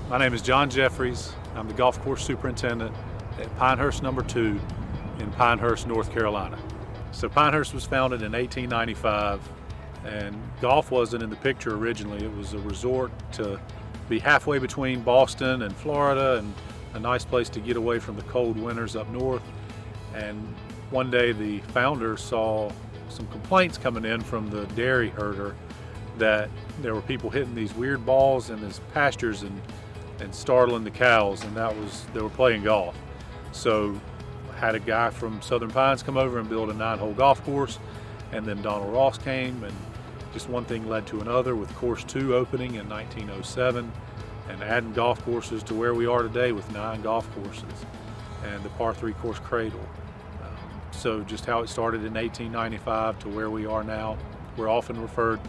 My name is John Jeffries. I'm the golf course superintendent at Pinehurst No. 2 in Pinehurst, North Carolina. So Pinehurst was founded in 1895, and golf wasn't in the picture originally. It was a resort to be halfway between Boston and Florida, and a nice place to get away from the cold winters up north. And one day the founder saw some complaints coming in from the dairy herder that there were people hitting these weird balls in his pastures and startling the cows, and they were playing golf. So had a guy from Southern Pines come over and build a 9-hole golf course, and then Donald Ross came, and just one thing led to another, with course 2 opening in 1907 and adding golf courses to where we are today with 9 golf courses and the par 3 course Cradle. So just how it started in 1895 to where we are now. We're often referred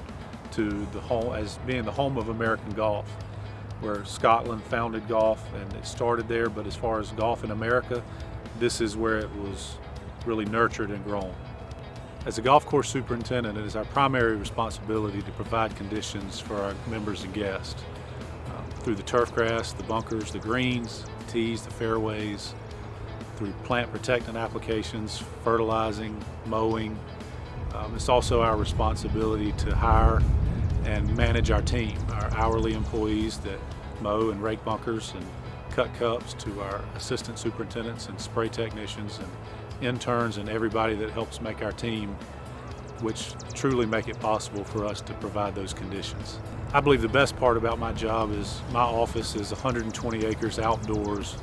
to the home as being the home of American golf, where Scotland founded golf and it started there, but as far as golf in America, this is where it was really nurtured and grown. As a golf course superintendent, it is our primary responsibility to provide conditions for our members and guests through the turf grass, the bunkers, the greens, the tees, the fairways, through plant protectant applications, fertilizing, mowing. It's also our responsibility to hire and manage our team, our hourly employees that mow and rake bunkers and cut cups, to our assistant superintendents and spray technicians and interns and everybody that helps make our team, which truly make it possible for us to provide those conditions. I believe the best part about my job is my office is 120 acres outdoors,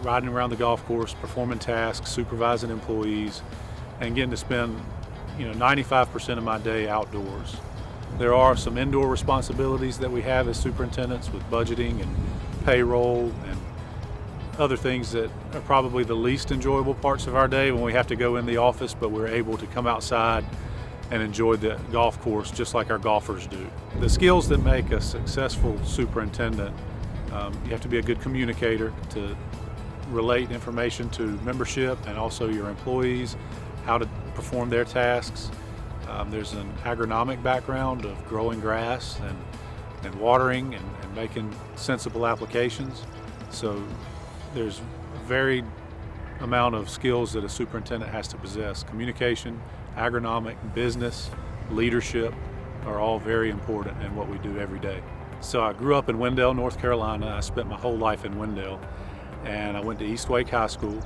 riding around the golf course, performing tasks, supervising employees, and getting to spend 95% of my day outdoors. There are some indoor responsibilities that we have as superintendents with budgeting and payroll and other things that are probably the least enjoyable parts of our day when we have to go in the office, but we're able to come outside and enjoy the golf course just like our golfers do. The skills that make a successful superintendent, you have to be a good communicator to relate information to membership and also your employees, how to perform their tasks. There's an agronomic background of growing grass and watering and making sensible applications. So there's a varied amount of skills that a superintendent has to possess. Communication, agronomic, business, leadership are all very important in what we do every day. So I grew up in Wendell, North Carolina. I spent my whole life in Wendell, and I went to East Wake High School.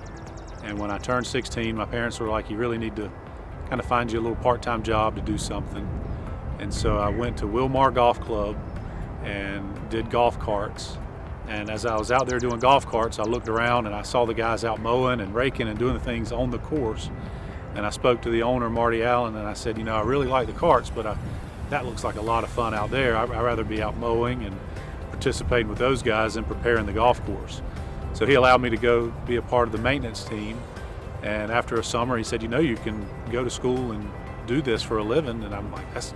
And when I turned 16, my parents were like, you really need to kind of find you a little part-time job to do something. And so I went to Wilmar Golf Club and did golf carts. And as I was out there doing golf carts, I looked around and I saw the guys out mowing and raking and doing the things on the course. And I spoke to the owner, Marty Allen, and I said, I really like the carts, but that looks like a lot of fun out there. I'd rather be out mowing and participating with those guys and preparing the golf course. So he allowed me to go be a part of the maintenance team. And after a summer, he said, you can go to school and do this for a living. And I'm like, that's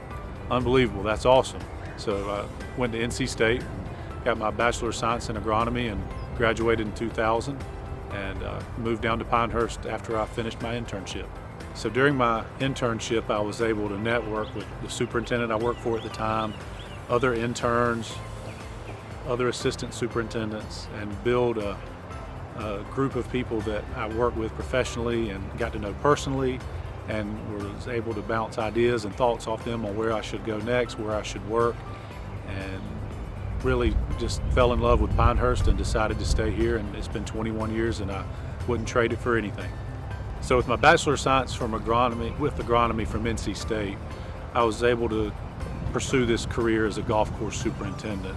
unbelievable. That's awesome. So I went to NC State, got my Bachelor of Science in agronomy, and graduated in 2000, and moved down to Pinehurst after I finished my internship. So during my internship, I was able to network with the superintendent I worked for at the time, other interns, other assistant superintendents, and build a group of people that I worked with professionally and got to know personally, and was able to bounce ideas and thoughts off them on where I should go next, where I should work, and really just fell in love with Pinehurst and decided to stay here. And it's been 21 years and I wouldn't trade it for anything. So with my Bachelor of Science from agronomy from NC State, I was able to pursue this career as a golf course superintendent.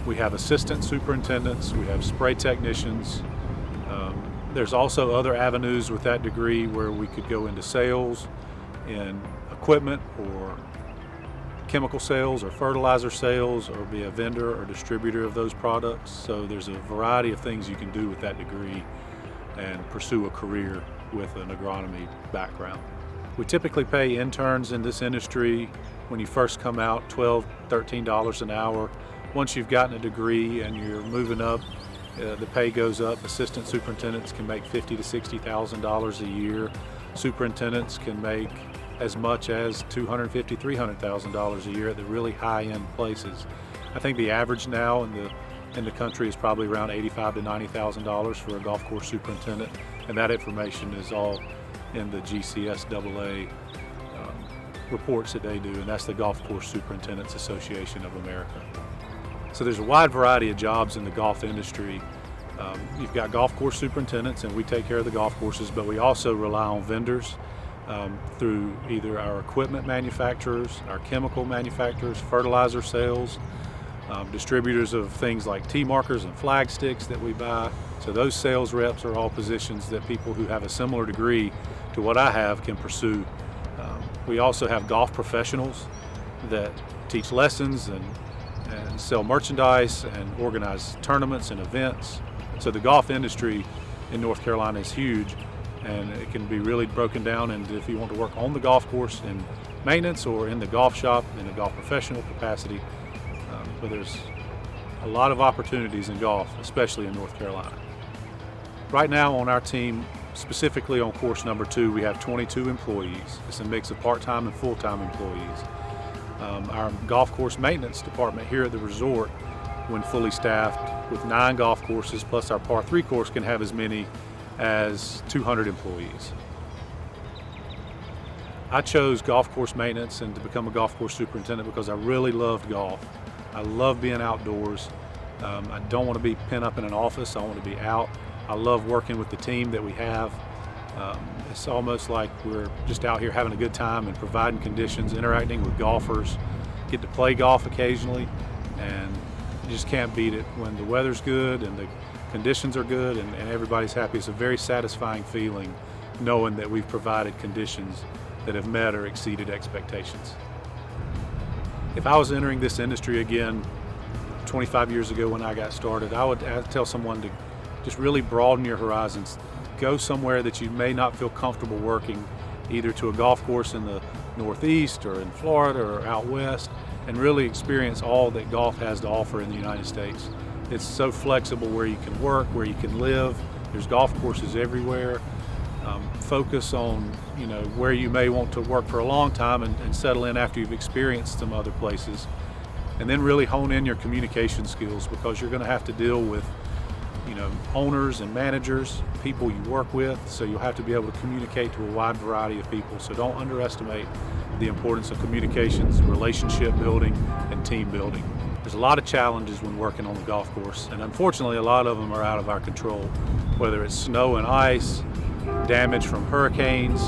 We have assistant superintendents, we have spray technicians. There's also other avenues with that degree where we could go into sales in equipment or chemical sales or fertilizer sales, or be a vendor or distributor of those products. So there's a variety of things you can do with that degree and pursue a career with an agronomy background. We typically pay interns in this industry when you first come out $12, $13 an hour. Once you've gotten a degree and you're moving up, the pay goes up. Assistant superintendents can make $50,000 to $60,000 a year. Superintendents can make as much as $250,000 to $300,000 a year at the really high-end places. I think the average now in the in the country is probably around $85,000 to $90,000 for a golf course superintendent, and that information is all in the GCSAA reports that they do, and that's the Golf Course Superintendents Association of America. So there's a wide variety of jobs in the golf industry. You've got golf course superintendents, and we take care of the golf courses, but we also rely on vendors through either our equipment manufacturers, our chemical manufacturers, fertilizer sales, distributors of things like tee markers and flag sticks that we buy. So those sales reps are all positions that people who have a similar degree to what I have can pursue. We also have golf professionals that teach lessons and sell merchandise and organize tournaments and events. So the golf industry in North Carolina is huge, and it can be really broken down into if you want to work on the golf course in maintenance or in the golf shop in a golf professional capacity. But there's a lot of opportunities in golf, especially in North Carolina. Right now on our team, specifically on course number 2, we have 22 employees. It's a mix of part-time and full-time employees. Our golf course maintenance department here at the resort, when fully staffed with 9 golf courses plus our par 3 course, can have as many as 200 employees. I chose golf course maintenance and to become a golf course superintendent because I really loved golf. I love being outdoors. I don't want to be pent up in an office. I want to be out. I love working with the team that we have. It's almost like we're just out here having a good time and providing conditions, interacting with golfers, get to play golf occasionally, and you just can't beat it when the weather's good and the conditions are good and everybody's happy. It's a very satisfying feeling knowing that we've provided conditions that have met or exceeded expectations. If I was entering this industry again 25 years ago when I got started, I would tell someone to just really broaden your horizons. Go somewhere that you may not feel comfortable working, either to a golf course in the Northeast or in Florida or out west, and really experience all that golf has to offer in the United States. It's so flexible where you can work, where you can live. There's golf courses everywhere. Focus on where you may want to work for a long time and settle in after you've experienced some other places. And then really hone in your communication skills, because you're going to have to deal with owners and managers, people you work with, so you'll have to be able to communicate to a wide variety of people. So don't underestimate the importance of communications, relationship building, and team building. There's a lot of challenges when working on the golf course, and unfortunately a lot of them are out of our control, whether it's snow and ice, damage from hurricanes,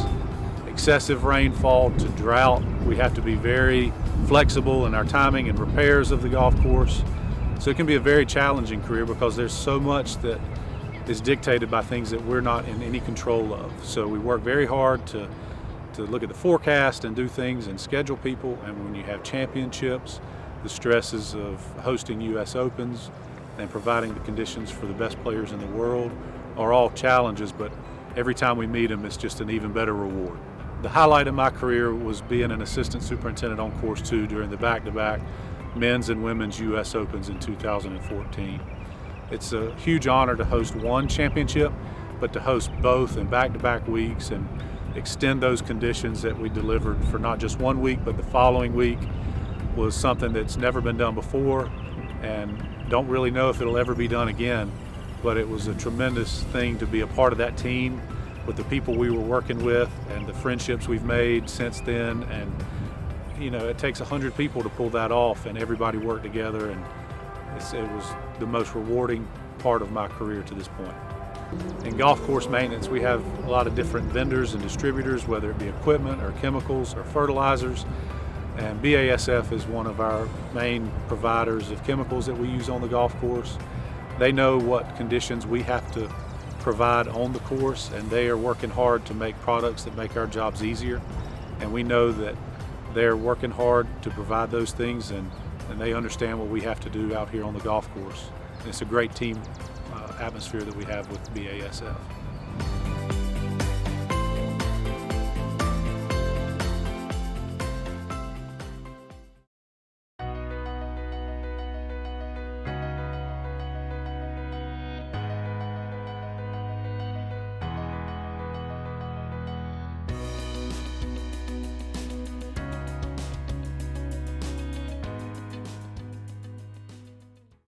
excessive rainfall to drought. We have to be very flexible in our timing and repairs of the golf course. So it can be a very challenging career because there's so much that is dictated by things that we're not in any control of. So we work very hard to look at the forecast and do things and schedule people. And when you have championships, the stresses of hosting U.S. Opens and providing the conditions for the best players in the world are all challenges, but every time we meet them, it's just an even better reward. The highlight of my career was being an assistant superintendent on course 2 during the back-to-back men's and women's U.S. Opens in 2014. It's a huge honor to host one championship, but to host both in back-to-back weeks and extend those conditions that we delivered for not just 1 week, but the following week was something that's never been done before, and don't really know if it'll ever be done again. But it was a tremendous thing to be a part of that team with the people we were working with and the friendships we've made since then. And it takes 100 people to pull that off, and everybody worked together, and it was the most rewarding part of my career to this point. In golf course maintenance, we have a lot of different vendors and distributors, whether it be equipment or chemicals or fertilizers, and BASF is one of our main providers of chemicals that we use on the golf course. They know what conditions we have to provide on the course, and they are working hard to make products that make our jobs easier, and we know that they're working hard to provide those things, and they understand what we have to do out here on the golf course. And it's a great team atmosphere that we have with BASF.